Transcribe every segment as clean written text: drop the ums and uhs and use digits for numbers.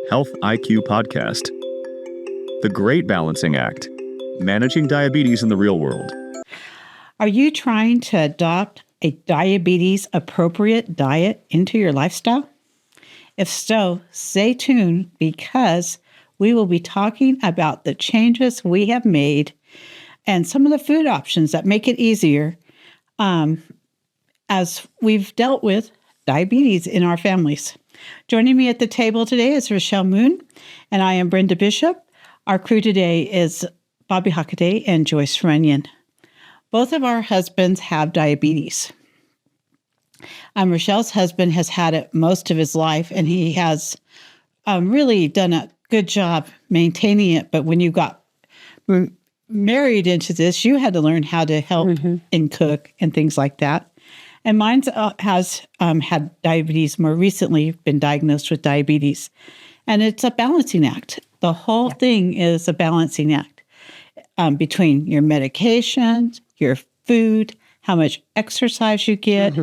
Health IQ Podcast. The Great Balancing Act. Managing Diabetes in the Real World. Are you trying to adopt a diabetes-appropriate diet into your lifestyle? If so, stay tuned because we will be talking about the changes we have made and some of the food options that make it easier as we've dealt with diabetes in our families. Joining me at the table today is Rachelle Moon, and I am Brenda Bishop. Our crew today is Bobby Hockaday and Joyce Runyon. Both of our husbands have diabetes. Rochelle's husband has had it most of his life, and he has really done a good job maintaining it. But when you got married into this, you had to learn how to help and cook and things like that. And mine has had diabetes more recently, been diagnosed with diabetes. And it's a balancing act. The whole thing is a balancing act between your medication, your food, how much exercise you get,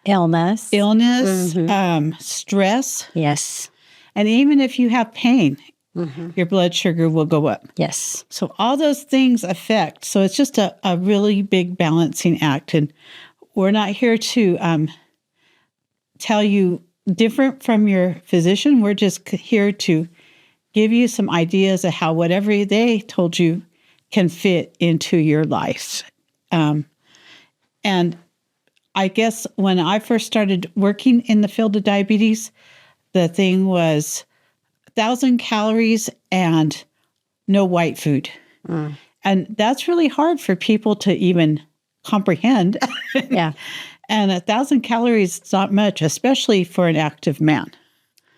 illness, stress. Yes. And even if you have pain, your blood sugar will go up. Yes. So all those things affect. So it's just a really big balancing act. And we're not here to tell you different from your physician. We're just here to give you some ideas of how whatever they told you can fit into your life. And I guess when I first started working in the field of diabetes, the thing was 1,000 calories and no white food. And that's really hard for people to even comprehend. Yeah. And 1,000 calories is not much, especially for an active man.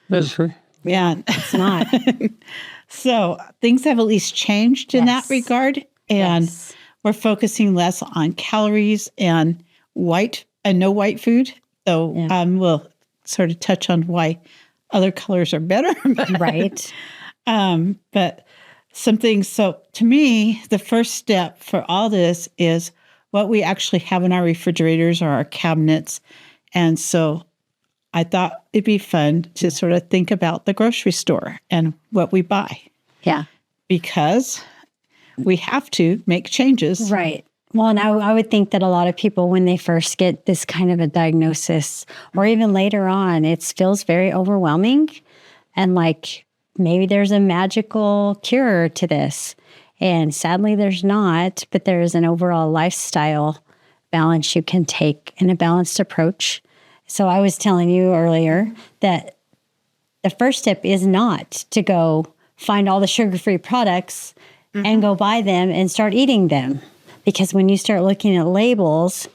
That's true. Yeah. It's not. So things have at least changed in that regard. And we're focusing less on calories and no white food. So we'll sort of touch on why other colors are better. Right. But some things. So to me, the first step for all this is what we actually have in our refrigerators or our cabinets. And so I thought it'd be fun to sort of think about the grocery store and what we buy. Yeah. Because we have to make changes. Right. Well, and I would think that a lot of people, when they first get this kind of a diagnosis, or even later on, it feels very overwhelming. And like maybe there's a magical cure to this. And sadly, there's not, but there is an overall lifestyle balance you can take and a balanced approach. So I was telling you earlier that the first step is not to go find all the sugar-free products and go buy them and start eating them. Because when you start looking at labels,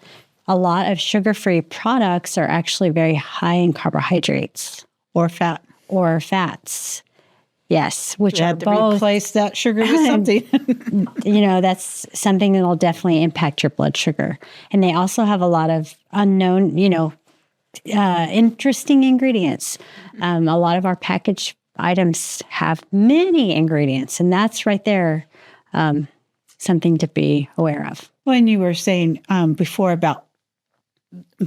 a lot of sugar-free products are actually very high in carbohydrates. Or fat. Or fats. Yes, which you are have to both. Replace that sugar with something. That's something that'll definitely impact your blood sugar. And they also have a lot of unknown, interesting ingredients. A lot of our packaged items have many ingredients, and that's right there something to be aware of. When you were saying before about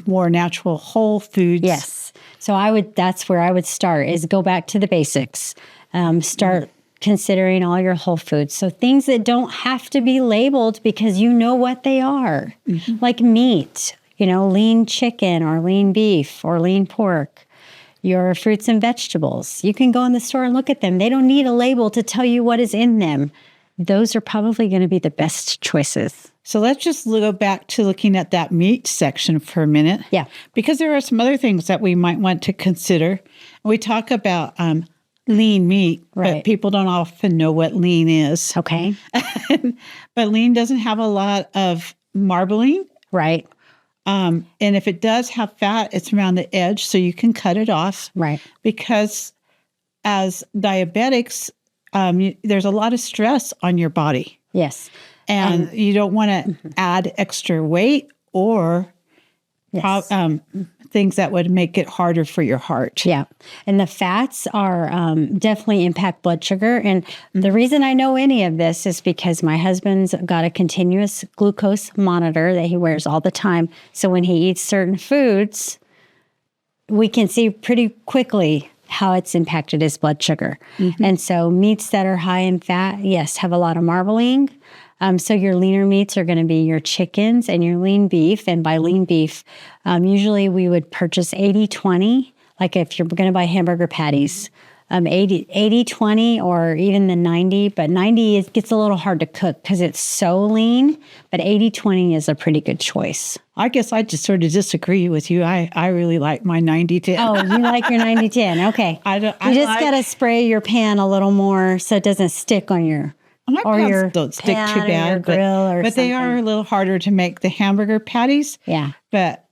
more natural whole foods. Yes. So that's where I would start, is go back to the basics. Start considering all your whole foods. So things that don't have to be labeled because you know what they are, like meat, lean chicken or lean beef or lean pork, your fruits and vegetables. You can go in the store and look at them. They don't need a label to tell you what is in them. Those are probably going to be the best choices. So let's just go back to looking at that meat section for a minute. Yeah. Because there are some other things that we might want to consider. We talk about lean meat, but people don't often know what lean is. Okay. But lean doesn't have a lot of marbling. Right. And if it does have fat, it's around the edge, so you can cut it off. Right. Because as diabetics, there's a lot of stress on your body. Yes. And you don't want to add extra weight or things that would make it harder for your heart. Yeah. And the fats are definitely impact blood sugar. And the reason I know any of this is because my husband's got a continuous glucose monitor that he wears all the time. So when he eats certain foods, we can see pretty quickly how it's impacted his blood sugar. And so meats that are high in fat, yes, have a lot of marbling. So your leaner meats are going to be your chickens and your lean beef. And by lean beef, usually we would purchase 80-20, like if you're going to buy hamburger patties, 80-20 or even the 90, but 90 gets a little hard to cook because it's so lean, but 80-20 is a pretty good choice. I guess I just sort of disagree with you. I really like my 90-10. Oh, you like your 90-10. Okay. You just got to spray your pan a little more so it doesn't stick on your My pans don't stick too bad, but they are a little harder to make, the hamburger patties. Yeah. But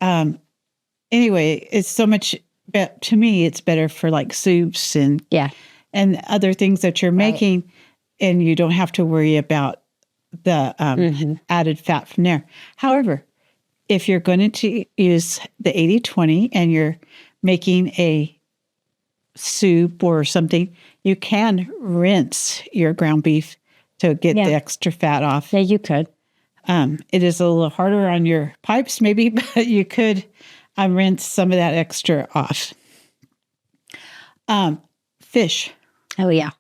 anyway, it's so much, to me, it's better for like soups and other things that you're making, and you don't have to worry about the added fat from there. However, if you're going to use the 80-20 and you're making a soup or something, you can rinse your ground beef to get the extra fat off. Yeah, you could. It is a little harder on your pipes maybe, but you could rinse some of that extra off. Fish. Oh, yeah.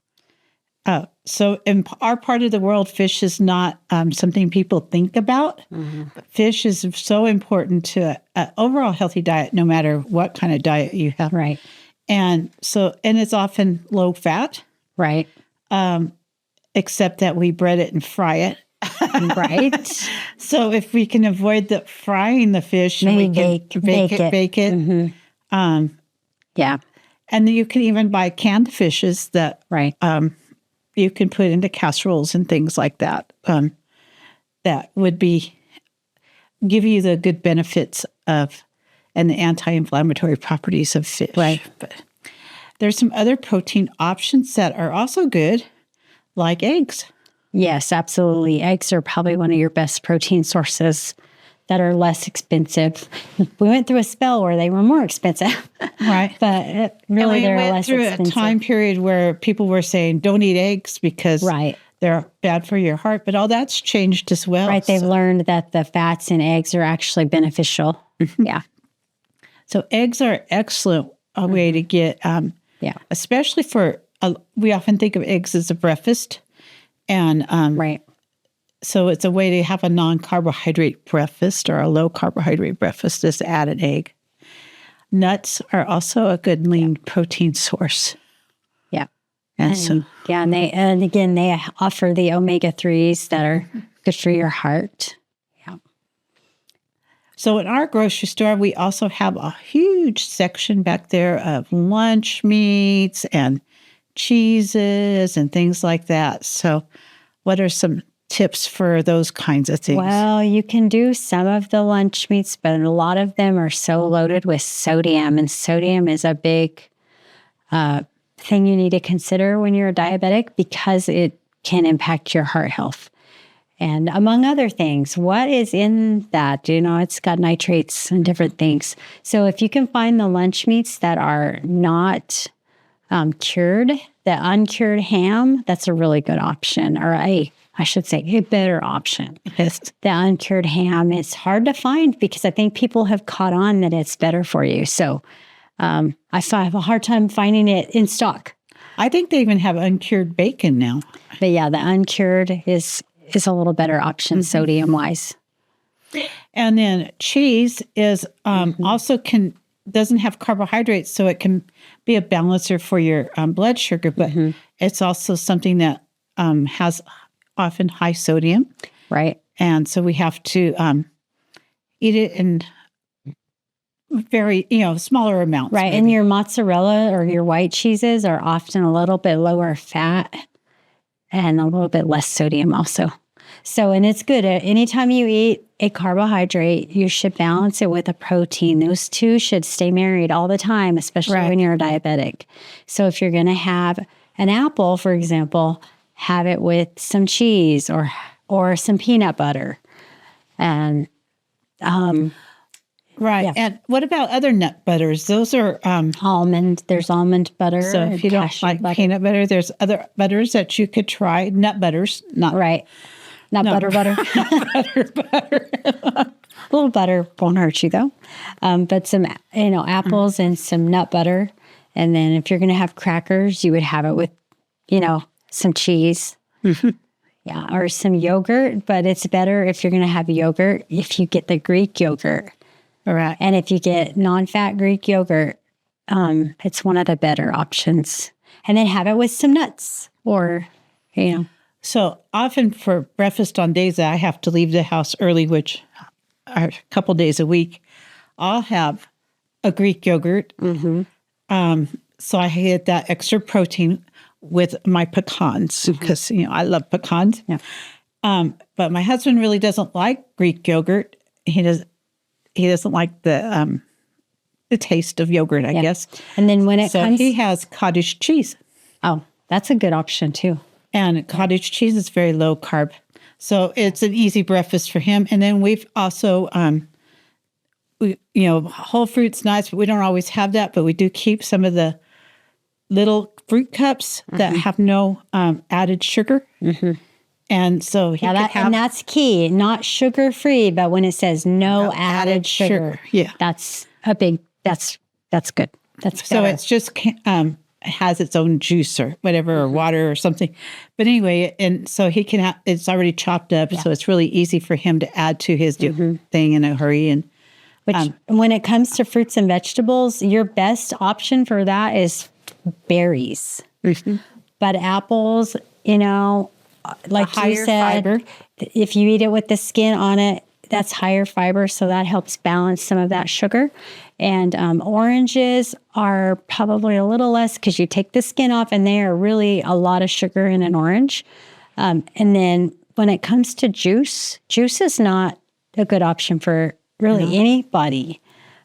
So in our part of the world, fish is not something people think about. But fish is so important to an overall healthy diet, no matter what kind of diet you have. Right. And it's often low fat. Right. Except that we bread it and fry it. Right. So if we can avoid frying the fish, maybe we can bake it. Yeah. And then you can even buy canned fishes that you can put into casseroles and things like that. That would give you the good benefits of and the anti-inflammatory properties of fish. Right. But there's some other protein options that are also good, like eggs. Yes, absolutely. Eggs are probably one of your best protein sources that are less expensive. We went through a spell where they were more expensive. Right. But really they're less expensive. We went through a time period where people were saying, don't eat eggs because they're bad for your heart. But all that's changed as well. Right. They've learned that the fats in eggs are actually beneficial. Yeah. So eggs are an excellent way to get, especially we often think of eggs as a breakfast. And so it's a way to have a non-carbohydrate breakfast or a low-carbohydrate breakfast is to add an egg. Nuts are also a good lean protein source. Yeah. And again, they offer the omega-3s that are good for your heart. Yeah. So in our grocery store, we also have a huge section back there of lunch meats and cheeses and things like that. So what are some tips for those kinds of things? Well, you can do some of the lunch meats, but a lot of them are so loaded with sodium, and sodium is a big thing you need to consider when you're a diabetic because it can impact your heart health. And among other things, what is in that? It's got nitrates and different things. So if you can find the lunch meats that are not cured, the uncured ham, that's a really good option, or I should say a better option. Yes. The uncured ham is hard to find because I think people have caught on that it's better for you. So I have a hard time finding it in stock. I think they even have uncured bacon now. But yeah, the uncured is a little better option sodium-wise. And then cheese is also doesn't have carbohydrates, so it can be a balancer for your blood sugar, but it's also something that has often high sodium. Right. And so we have to eat it in very, smaller amounts. Right. Maybe. And your mozzarella or your white cheeses are often a little bit lower fat and a little bit less sodium also. So, and it's good. Anytime you eat a carbohydrate, you should balance it with a protein. Those two should stay married all the time, especially when you're a diabetic. So if you're going to have an apple, for example, have it with some cheese or some peanut butter. And right. Yeah. And what about other nut butters? Those are almond. There's almond butter. So if you don't like peanut butter, there's other butters that you could try. Nut butters, not right. Not butter. butter. A little butter won't hurt you though. But some, apples and some nut butter And then if you're going to have crackers, you would have it with, some cheese. Yeah, or some yogurt. But it's better if you're going to have yogurt if you get the Greek yogurt. All right. And if you get non-fat Greek yogurt, it's one of the better options. And then have it with some nuts or, So often for breakfast on days that I have to leave the house early, which are a couple days a week, I'll have a Greek yogurt. So I get that extra protein with my pecans because, I love pecans. Yeah. But my husband really doesn't like Greek yogurt. He doesn't like the taste of yogurt, I guess. And then when it comes... he has cottage cheese. Oh, that's a good option too. And cottage cheese is very low carb. So it's an easy breakfast for him. And then we've also, whole fruit's nice, but we don't always have that. But we do keep some of the little fruit cups that have no added sugar. And so and that's key. Not sugar-free, but when it says no added sugar. Yeah. That's a big, that's good. That's so better. it's just has its own juice or whatever, or water or something. But anyway, and so he can it's already chopped up, so it's really easy for him to add to his thing in a hurry. And which, when it comes to fruits and vegetables, your best option for that is berries. But apples, like you said, fiber. If you eat it with the skin on it, that's higher fiber, so that helps balance some of that sugar. And oranges are probably a little less because you take the skin off, and they are really a lot of sugar in an orange. And then when it comes to juice is not a good option for really anybody,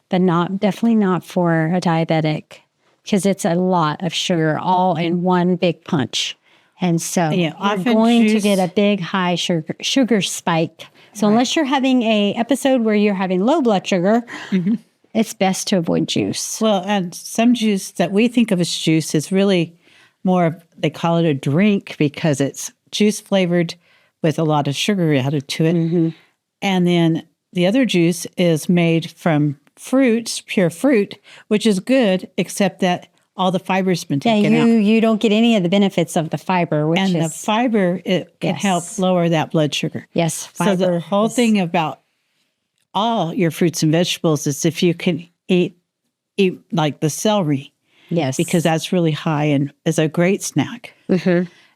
but definitely not for a diabetic, because it's a lot of sugar all in one big punch. And so you're going to get a big high sugar spike. So unless you're having a episode where you're having low blood sugar, it's best to avoid juice. Well, and some juice that we think of as juice is really more, they call it a drink because it's juice flavored with a lot of sugar added to it. And then the other juice is made from fruits, pure fruit, which is good, except that all the fiber's been taken out. You don't get any of the benefits of the fiber, and the fiber, it can help lower that blood sugar. Yes, fiber. So the whole thing about all your fruits and vegetables is if you can eat like the celery. Yes. Because that's really high and is a great snack.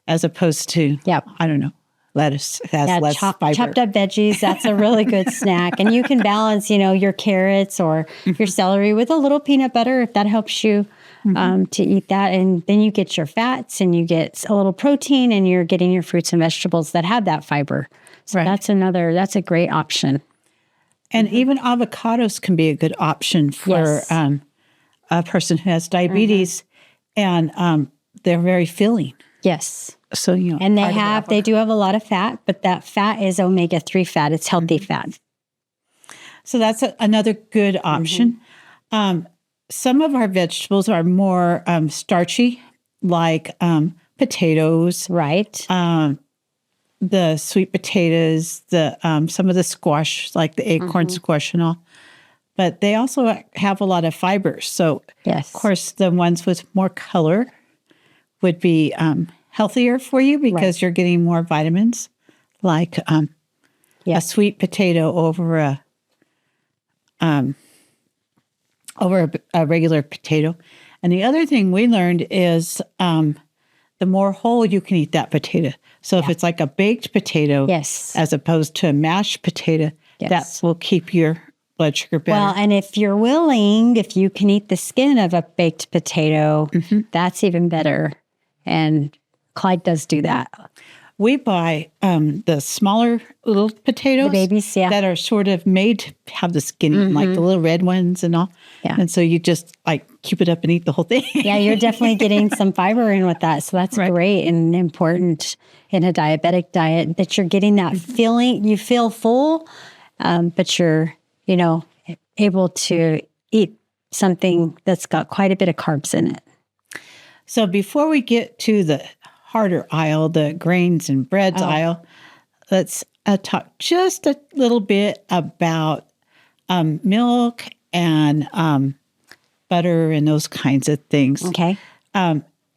As opposed to, I don't know, lettuce. It has less fiber. Chopped up veggies, that's a really good snack. And you can balance, your carrots or your celery with a little peanut butter if that helps you to eat that. And then you get your fats and you get a little protein and you're getting your fruits and vegetables that have that fiber. So that's a great option. And even avocados can be a good option for a person who has diabetes, and they're very filling. Yes. So, and they do have a lot of fat, but that fat is omega-3 fat. It's healthy fat. So that's another good option. Some of our vegetables are more starchy, like potatoes. Right. The sweet potatoes, some of the squash, like the acorn squash and all. But they also have a lot of fiber. So, of course, the ones with more color would be healthier for you because you're getting more vitamins, like a sweet potato over a regular potato. And the other thing we learned is the more whole you can eat that potato. So if it's like a baked potato as opposed to a mashed potato, that will keep your blood sugar better. Well, and if you're willing, if you can eat the skin of a baked potato, that's even better. And Clyde does that. We buy the smaller little potatoes, the babies, that are sort of made to have the skin, like the little red ones and all. Yeah. And so you just keep it up and eat the whole thing. Yeah, you're definitely getting some fiber in with that. So that's great and important in a diabetic diet, that you're getting that feeling. You feel full, but you're, able to eat something that's got quite a bit of carbs in it. So before we get to the harder aisle, the grains and breads aisle, let's talk just a little bit about milk and butter and those kinds of things. Okay.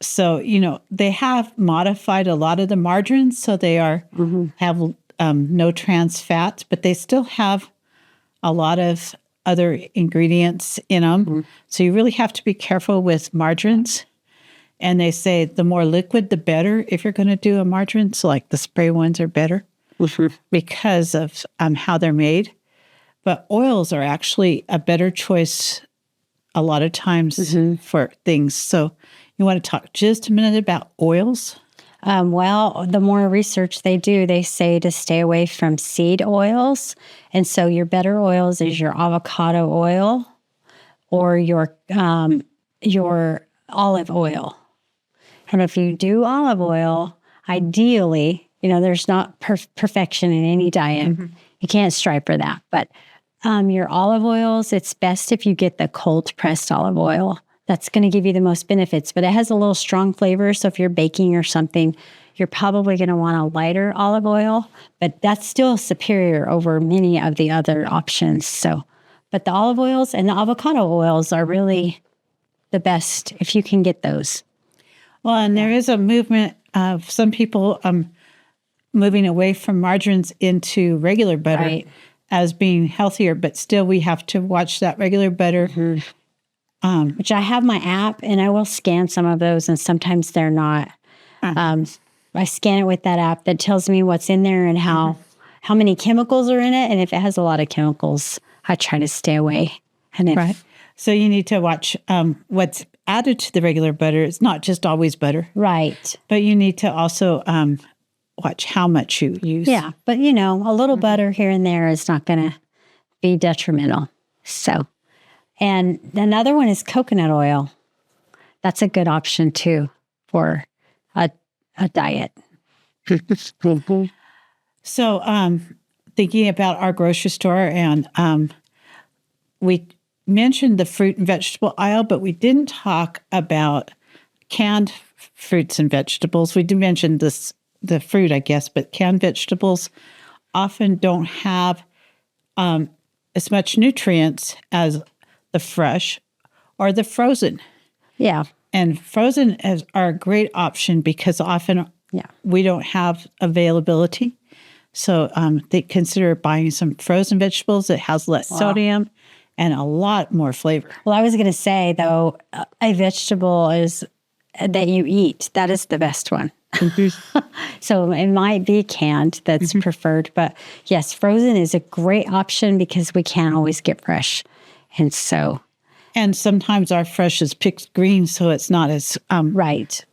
So, they have modified a lot of the margarines, so they have no trans fats, but they still have a lot of other ingredients in them. So you really have to be careful with margarines. And they say the more liquid, the better if you're going to do a margarine. So like the spray ones are better because of how they're made. But oils are actually a better choice a lot of times for things. So you want to talk just a minute about oils? Well, the more research they do, they say to stay away from seed oils. And so your better oils is your avocado oil or your olive oil. And if you do olive oil, ideally, there's not perfection in any diet. You can't strive for that. But your olive oils, it's best if you get the cold pressed olive oil. That's going to give you the most benefits, but it has a little strong flavor. So if you're baking or something, you're probably going to want a lighter olive oil, but that's still superior over many of the other options. So, but the olive oils and the avocado oils are really the best if you can get those. Well, and there is a movement of some people moving away from margarines into regular butter as being healthier, but still we have to watch that regular butter. Which I have my app and I will scan some of those and sometimes they're not. I scan it with that app that tells me what's in there and how many chemicals are in it. And if it has a lot of chemicals, I try to stay away. And So you need to watch what's added to the regular butter. It's not just always butter. Right. But you need to also watch how much you use. Yeah. But, a little butter here and there is not going to be detrimental. So. And another one is coconut oil. That's a good option too for a diet. So thinking about our grocery store, and we mentioned the fruit and vegetable aisle, but we didn't talk about canned fruits and vegetables. We did mention the fruit, I guess, but canned vegetables often don't have as much nutrients as the fresh or the frozen. Yeah. And frozen are a great option because often we don't have availability. So they consider buying some frozen vegetables that has less sodium and a lot more flavor. Well, I was going to say, though, a vegetable is that you eat. That is the best one. So it might be canned that's preferred. But yes, frozen is a great option because we can't always get fresh. And sometimes our fresh is picked green, so it's not as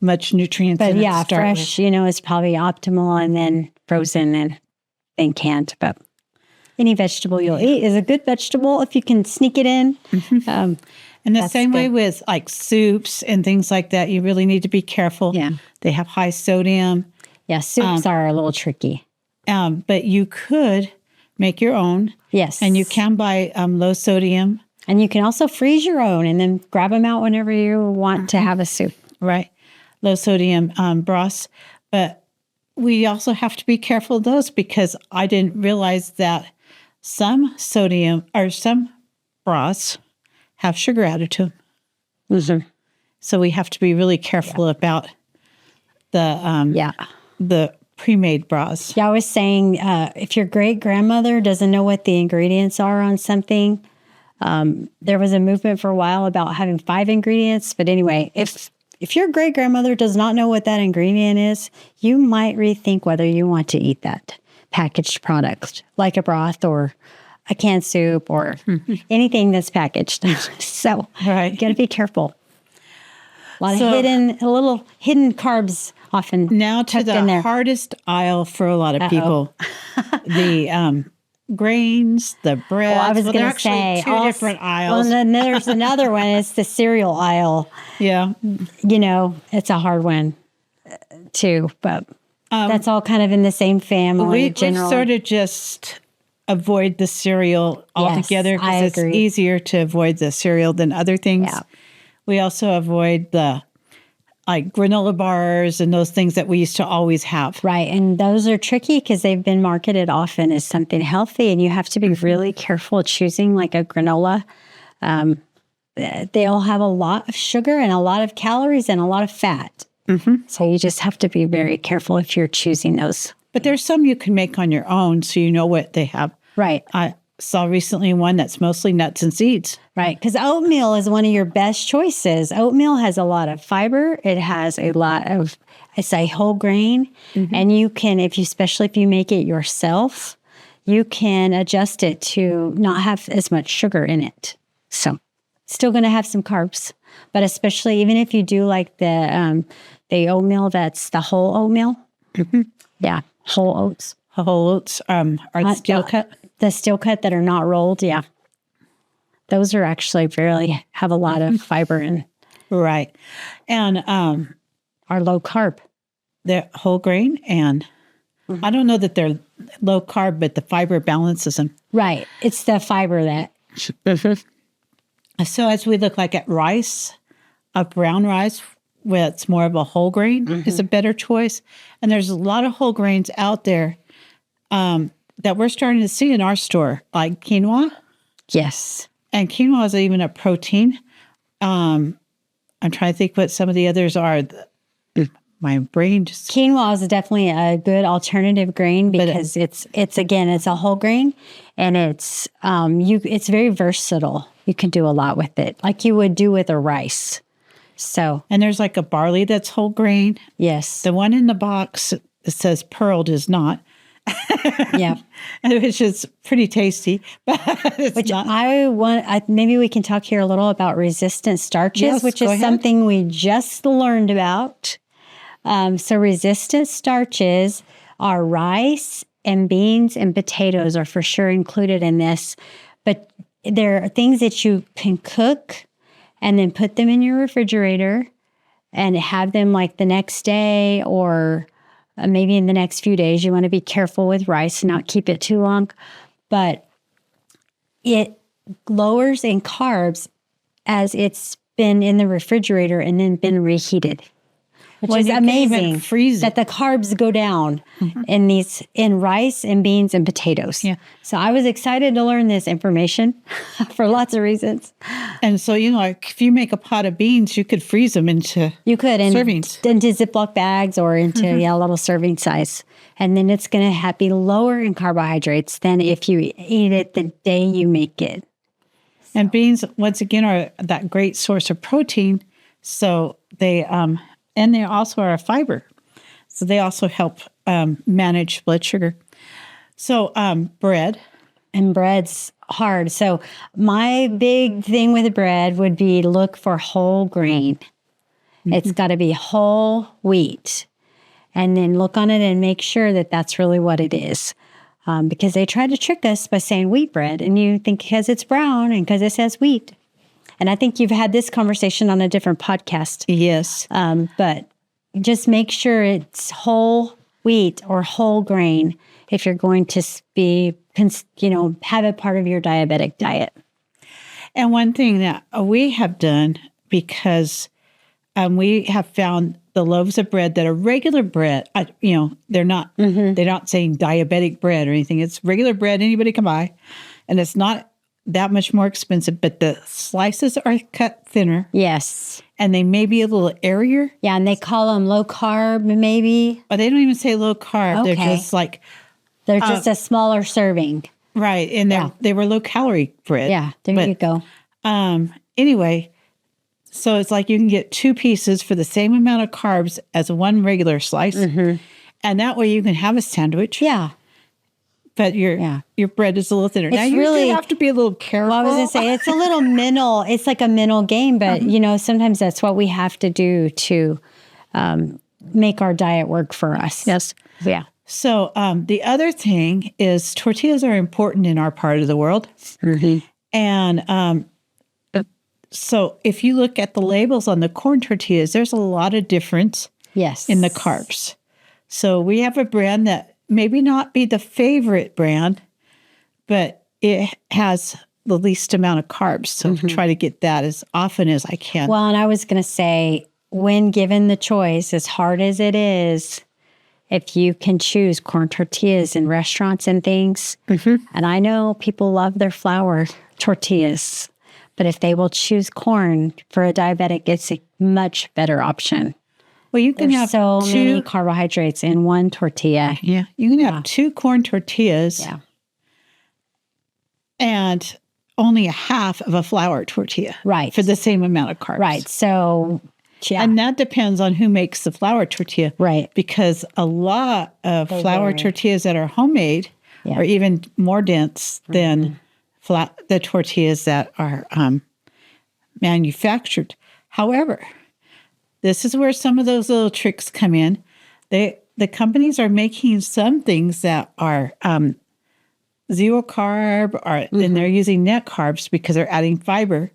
much nutrients. But in it fresh, is probably optimal, and then frozen and then canned. But any vegetable you'll eat is a good vegetable if you can sneak it in. And the same way with like soups and things like that, you really need to be careful. Yeah, they have high sodium. Yeah, soups are a little tricky. But you could make your own. Yes, and you can buy low sodium. And you can also freeze your own and then grab them out whenever you want to have a soup. Right. Low sodium broths. But we also have to be careful of those because I didn't realize that some sodium or some broths have sugar added to them. So we have to be really careful about the pre-made broths. Yeah, I was saying if your great-grandmother doesn't know what the ingredients are on something, there was a movement for a while about having 5 ingredients. But anyway, if your great-grandmother does not know what that ingredient is, you might rethink whether you want to eat that packaged product, like a broth or a canned soup or anything that's packaged. So you got to be careful. A lot of little hidden carbs often now to the hardest aisle for a lot of people. The grains, the bread. Well, I was going to say two different aisles. Well, and then there's another one. It's the cereal aisle. Yeah, it's a hard one too, but that's all kind of in the same family. We sort of just avoid the cereal altogether because it's easier to avoid the cereal than other things. Yeah. We also avoid the granola bars and those things that we used to always have. Right. And those are tricky because they've been marketed often as something healthy, and you have to be really careful choosing like a granola. they all have a lot of sugar and a lot of calories and a lot of fat. So you just have to be very careful if you're choosing those. But there's some you can make on your own so you know what they have. Right. I saw recently one that's mostly nuts and seeds. Right. Because oatmeal is one of your best choices. Oatmeal has a lot of fiber. It has a lot of, it's a whole grain. And you can, especially if you make it yourself, you can adjust it to not have as much sugar in it. So still going to have some carbs, but especially even if you do like the oatmeal, that's the whole oatmeal. Yeah. Whole oats. Whole oats are the steel cut. The steel cut that are not rolled. Yeah. Those are actually have a lot of fiber in. Right. And are low carb. They're whole grain. And I don't know that they're low carb, but the fiber balances them. Right. It's the fiber that. So as we look like at rice, a brown rice, where it's more of a whole grain is a better choice. And there's a lot of whole grains out there that we're starting to see in our store, like quinoa. Yes. And quinoa is even a protein. I'm trying to think what some of the others are. My brain just... Quinoa is definitely a good alternative grain because it's a whole grain, and it's very versatile. You can do a lot with it, like you would do with a rice. So, and there's like a barley that's whole grain. Yes. The one in the box that says pearled is not. Yeah. Which is pretty tasty, but it's not. Maybe we can talk here a little about resistant starches, Yes, which go is ahead. something we just learned about. So resistant starches are rice and beans and potatoes are for sure included in this, but there are things that you can cook and then put them in your refrigerator and have them like the next day or maybe in the next few days. You want to be careful with rice and not keep it too long, but it lowers in carbs as it's been in the refrigerator and then been reheated. Which is amazing that the carbs go down in rice and beans and potatoes. Yeah. So I was excited to learn this information for lots of reasons. And so, like if you make a pot of beans, you could freeze them into servings. Into Ziploc bags or into a little serving size. And then it's going to be lower in carbohydrates than if you eat it the day you make it. And beans, once again, are that great source of protein. So they... and they also are a fiber. So they also help manage blood sugar. So bread. And bread's hard. So my big thing with bread would be look for whole grain. It's got to be whole wheat. And then look on it and make sure that that's really what it is. Because they try to trick us by saying wheat bread. And you think because it's brown and because it says wheat. And I think you've had this conversation on a different podcast. Yes. But just make sure it's whole wheat or whole grain if you're going to be, have it part of your diabetic diet. And one thing that we have done, because we have found the loaves of bread that are regular bread, they're not saying diabetic bread or anything. It's regular bread anybody can buy. And it's not that much more expensive, but the slices are cut thinner. Yes. And they may be a little airier. Yeah, and they call them low carb, maybe. But they don't even say low carb. Okay. They're just like... They're just a smaller serving. Right. And they were low-calorie bread. Yeah, there you go. Anyway, so it's like you can get 2 pieces for the same amount of carbs as one regular slice. And that way you can have a sandwich. Yeah. But your bread is a little thinner. Now, you have to be a little careful. Well, I was going to say, it's a little mental. It's like a mental game, but, sometimes that's what we have to do to make our diet work for us. Yes. Yeah. So the other thing is tortillas are important in our part of the world. And so if you look at the labels on the corn tortillas, there's a lot of difference in the carbs. So we have a brand that maybe not be the favorite brand, but it has the least amount of carbs. So try to get that as often as I can. Well, and I was going to say, when given the choice, as hard as it is, if you can choose corn tortillas in restaurants and things, and I know people love their flour tortillas, But if they will choose corn for a diabetic, it's a much better option. Well, you can There's have so many carbohydrates in one tortilla. Yeah, you can have 2 corn tortillas. Yeah. And only a half of a flour tortilla. Right. For the same amount of carbs. Right. So, yeah. And that depends on who makes the flour tortilla. Right. Because a lot of flour tortillas that are homemade are even more dense than the tortillas that are manufactured. However, this is where some of those little tricks come in. The companies are making some things that are zero carb, and they're using net carbs because they're adding fiber,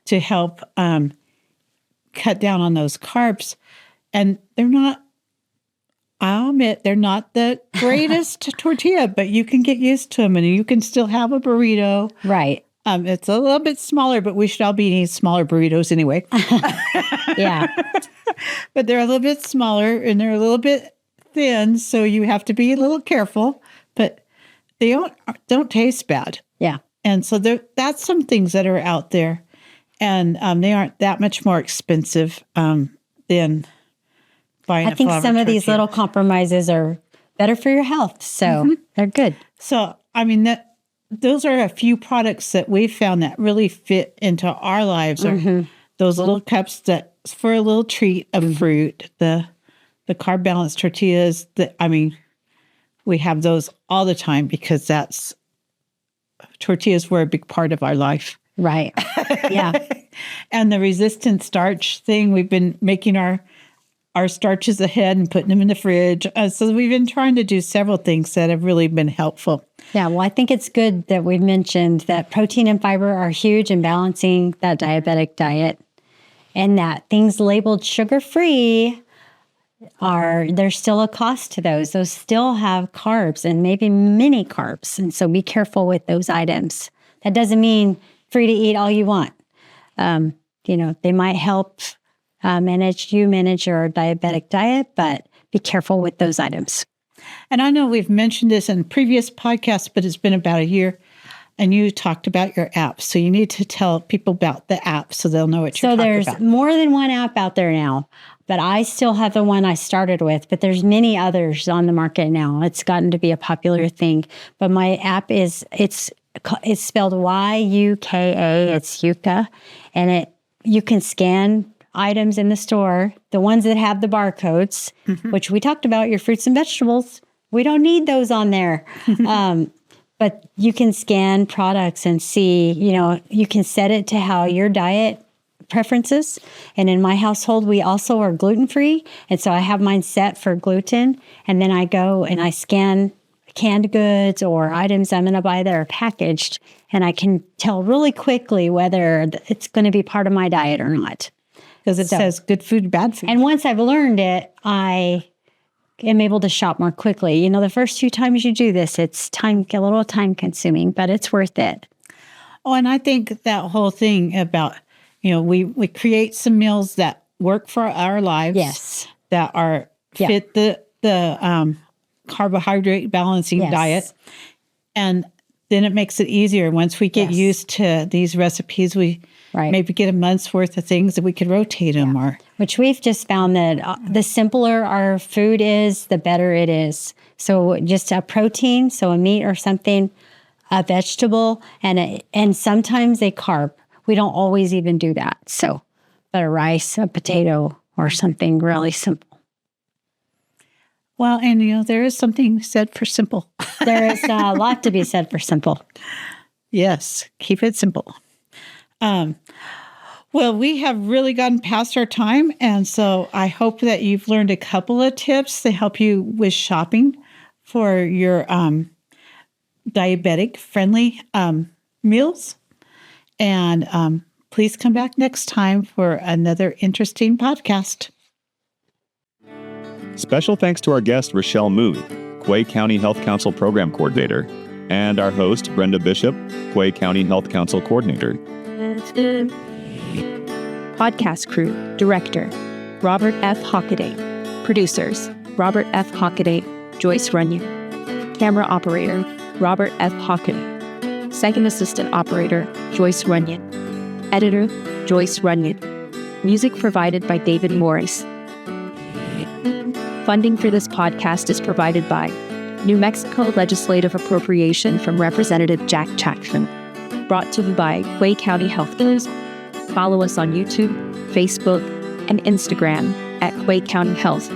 to help cut down on those carbs. And they're not. I'll admit they're not the greatest tortilla, but you can get used to them, and you can still have a burrito. Right. It's a little bit smaller, but we should all be eating smaller burritos anyway. Yeah. But they're a little bit smaller and they're a little bit thin, so you have to be a little careful. But they don't taste bad. Yeah. And so that's some things that are out there, and they aren't that much more expensive than buying. I think some of these little compromises are better for your health, so they're good. So I mean those are a few products that we've found that really fit into our lives. Are those little cups that for a little treat of fruit, the carb balanced tortillas. We have those all the time because tortillas were a big part of our life. Right. Yeah. And the resistant starch thing, we've been making our starches ahead and putting them in the fridge. So we've been trying to do several things that have really been helpful. Yeah, well, I think it's good that we've mentioned that protein and fiber are huge in balancing that diabetic diet, and that things labeled sugar-free there's still a cost to those. Those still have carbs and maybe many carbs. And so be careful with those items. That doesn't mean free to eat all you want. They might help manage your diabetic diet, but be careful with those items. And I know we've mentioned this in previous podcasts, but it's been about a year, and you talked about your app. So you need to tell people about the app so they'll know what you're talking about. So there's more than one app out there now, but I still have the one I started with, but there's many others on the market now. It's gotten to be a popular thing. But my app it's spelled Y-U-K-A, it's Yuka, and you can scan items in the store, the ones that have the barcodes, which we talked about, your fruits and vegetables. We don't need those on there. But you can scan products and see, you can set it to how your diet preferences. And in my household, we also are gluten-free. And so I have mine set for gluten. And then I go and I scan canned goods or items I'm going to buy that are packaged. And I can tell really quickly whether it's going to be part of my diet or not. Because it says good food, bad food. And once I've learned it, I am able to shop more quickly. The first few times you do this, it's a little time consuming, but it's worth it. Oh, and I think that whole thing about, we create some meals that work for our lives. Yes. That fit the carbohydrate balancing diet. And then it makes it easier. Once we get used to these recipes, we maybe get a month's worth of things that we could rotate them. Which we've just found that the simpler our food is, the better it is. So just a protein, so a meat or something, a vegetable, and sometimes a carb. We don't always even do that. So, but a rice, a potato, or something really simple. Well, and there is something said for simple. There is a lot to be said for simple. Yes, keep it simple. Well, we have really gotten past our time, and so I hope that you've learned a couple of tips to help you with shopping for your diabetic-friendly meals. And please come back next time for another interesting podcast. Special thanks to our guest, Rachelle Moon, Quay County Health Council Program Coordinator, and our host, Brenda Bishop, Quay County Health Council Coordinator. Podcast crew, Director, Robert F. Hockaday. Producers, Robert F. Hockaday, Joyce Runyon. Camera Operator, Robert F. Hockaday. Second Assistant Operator, Joyce Runyon. Editor, Joyce Runyon. Music provided by David Morris. Funding for this podcast is provided by New Mexico Legislative Appropriation from Representative Jack Jackson. Brought to you by Quay County Health News. Follow us on YouTube, Facebook, and Instagram at Quay County Health.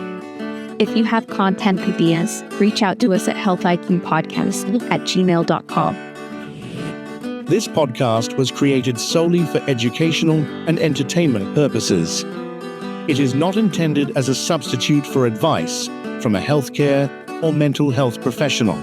If you have content ideas, reach out to us at healthiqpodcast@gmail.com. This podcast was created solely for educational and entertainment purposes. It is not intended as a substitute for advice from a healthcare or mental health professional.